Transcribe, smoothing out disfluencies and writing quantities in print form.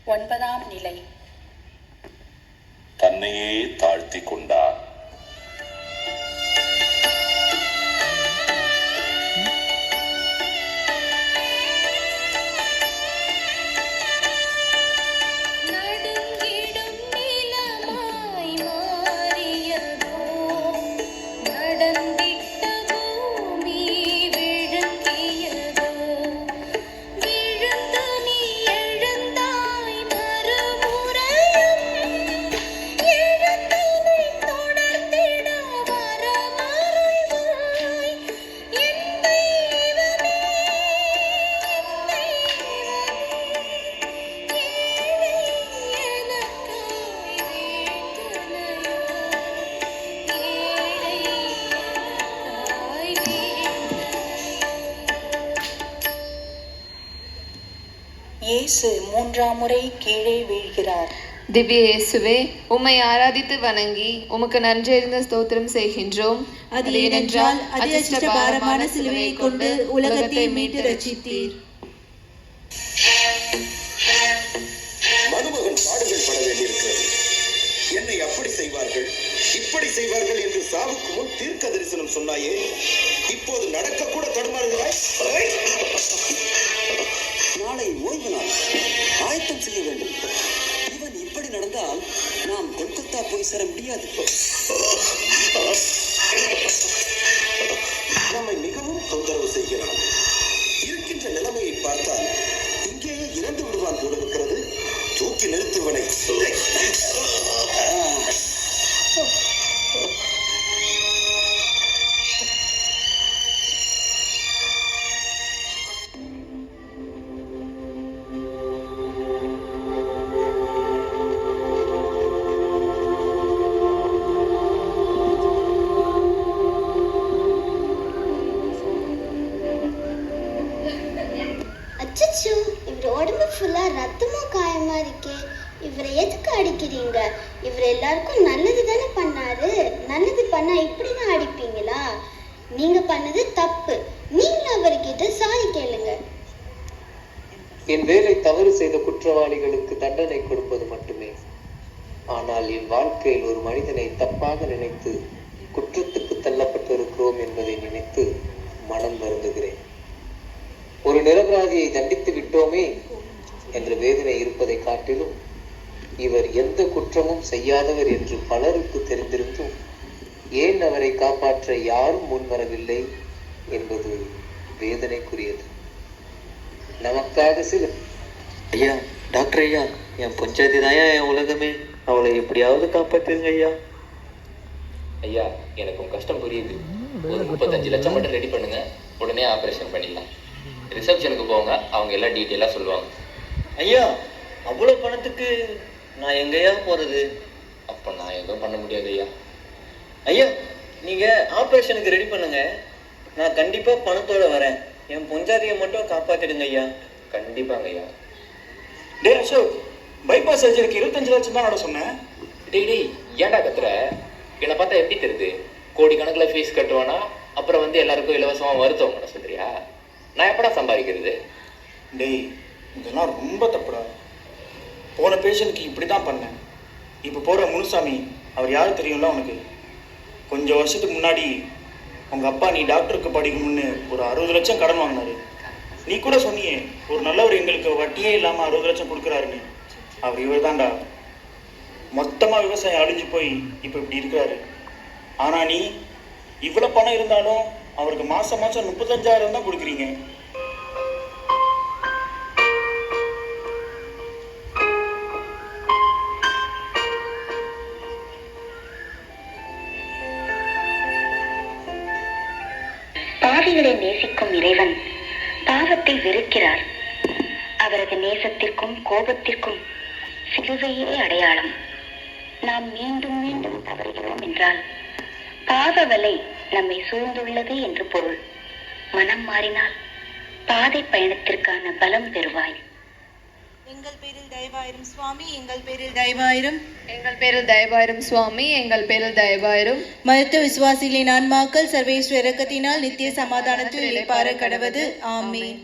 9ஆம் நிலை. தன்னையே தாழ்த்தி கொண்டார். இயேசு 3ஆம் முறை கீழே வீழ்கிறார். திவ்ய இயேசுவே, உம்மை ஆராதித்து வணங்கி உமக்கு நன்றறிந்த ஸ்தோத்திரம் செய்கின்றோம். அது ஏனென்றால் அதிர்ஷ்ட பாரமான சிலுவையை கொண்டு உலகத்தை மீட்டு ரட்சித்தீர். மருமகன் பாடுகள் பட வேண்டியிருக்கிறது. என்னை அப்படி செய்வார்கள் இப்படி செய்வார்கள் என்று சாவுக்கு முன் தீர்க்க தரிசனம் சொன்னாயே, இப்போது நடக்க கூட தடுமாறுகிறாய். நாளை ஓய்வு நாள், ஆயத்தம் செய்ய வேண்டும். இவன் இப்படி நடந்தால் நாம் கொல்கத்தா போய் சேர முடியாது. நம்மை மிகவும் தொந்தரவு செய்கிறான். இருக்கின்ற நிலைமையை பார்த்தால் இங்கேயே இறந்து விடுவான் போல இருக்கிறது. தூக்கி நிறுத்துவனை. அச்சச்சோ, இவர் உடம்பு ஃபுல்லா ரத்தமா காயமா இருக்கே. இவரை எதுக்கு அடிக்கிறீங்க? இவர் எல்லாருக்கும் நல்லது தானே பண்ணாரு. நல்லது பண்ணா இப்படிதான் அடிப்பீங்களா? நீங்க பண்ணது தப்பு. நீங்க அவர்கிட்ட சாரி கேளுங்க. என் வேலை தவறு செய்த குற்றவாளிகளுக்கு தண்டனை கொடுப்பது மட்டுமே. ஆனால் என் வாழ்க்கையில் ஒரு மனிதனை தப்பாக நினைத்து குற்றத்துக்கு தள்ளப்பட்டிருக்கிறோம் என்பதை நினைத்து மனம் வருந்துகிறேன். ஒரு நிரபராதியை தண்டித்து விட்டோமே என்ற வேதனை இருப்பதை காட்டிலும், இவர் எந்த குற்றமும் செய்யாதவர் என்று பலருக்கு தெரிந்திருந்தும் ஏன் அவரை காப்பாற்ற யாரும் முன்வரவில்லை என்பது வேதனைக்குரியது. நமக்காக சில ஐயா, டாக்டர் ஐயா, என் பஞ்சாயத்து தாயா என் உலகமே. அவளை எப்படியாவது காப்பாற்றுங்க ஐயா. ஐயா, எனக்கு உங்க கஷ்டம் புரியுது. ஒரு 35 லட்சம் மட்டும் ரெடி பண்ணுங்க, உடனே ஆபரேஷன் பண்ணிடலாம். ரிசப்ஷனுக்கு போங்க, அவங்க எல்லாம் டீட்டெயிலாக சொல்லுவாங்க. ஐயா, அவ்வளோ பணத்துக்கு நான் எங்கேயா போகிறது? அப்போ நான் எதுவும் பண்ண முடியாது ஐயா. ஐயா, நீங்கள் ஆப்ரேஷனுக்கு ரெடி பண்ணுங்க, நான் கண்டிப்பாக பணத்தோடு வரேன். என் பொஞ்சாதியை மட்டும் காப்பாற்றிடுங்க ஐயா. கண்டிப்பாங்க ஐயா. டே அசோக், பைபாஸ் சர்ஜரிக்கு 25 லட்சம் தான் நட சொன்னேன். டேய், ஏன்டா கத்துற? என்னை பார்த்தா எப்படி தெரியுது? கோடிக்கணக்கில் ஃபீஸ் கட்டுவானா, அப்புறம் வந்து எல்லாருக்கும் இலவசமாக மருத்துவம் பண்ண சொல்றியா? நான் எப்படா சம்பாதிக்கிறது? டேய், இதெல்லாம் ரொம்ப தப்புடா. போன பேஷண்ட்க்கு இப்படி தான் பண்ணேன். இப்போ போகிற முனுசாமி, அவர் யார் தெரியும்ல உனக்கு? கொஞ்சம் வருஷத்துக்கு முன்னாடி உங்கள் அப்பா நீ டாக்டருக்கு படிக்கணும்னு ஒரு 60 லட்சம் கடன் வாங்கினாரு. நீ கூட சொன்னியே, ஒரு நல்லவர் எங்களுக்கு வட்டியே இல்லாமல் 60 லட்சம் கொடுக்குறாருன்னு. அவர் இவர் தான்டா. மொத்தமாக விவசாயம் அழிஞ்சு போய் இப்போ இப்படி இருக்கிறாரு. ஆனால் நீ இவ்வளோ பணம் இருந்தாலும் அவருக்கு மாதம் 35,000 தான் கொடுக்குறீங்க. பாவிகளை நேசிக்கும் இறைவன் பாவத்தை வெறுக்கிறார். அவரது நேசத்திற்கும் கோபத்திற்கும் சிலுவையே அடையாளம். நாம் மீண்டும் மீண்டும் தவறுகிறோம் என்றால் பாவ வலை நம்மை சூழ்ந்துள்ளது என்று பொருள். மனம் மாறினால் பாதை பயணத்திற்கான பலம் பெறுவாய். எங்கள் பேரில் தயவாயிரும் சுவாமி, எங்கள் பேரில் தயவாயிரும். எங்கள் பேரில் தயவாயிரும் சுவாமி, எங்கள் பேரில் தயவாயிரும். மருத்துவ விசுவாசிகளின் ஆன்மாக்கள் சர்வேஸ்வர இரக்கத்தினால் நித்திய சமாதானத்தில் இளைப்பாற கடவது. ஆமீன்.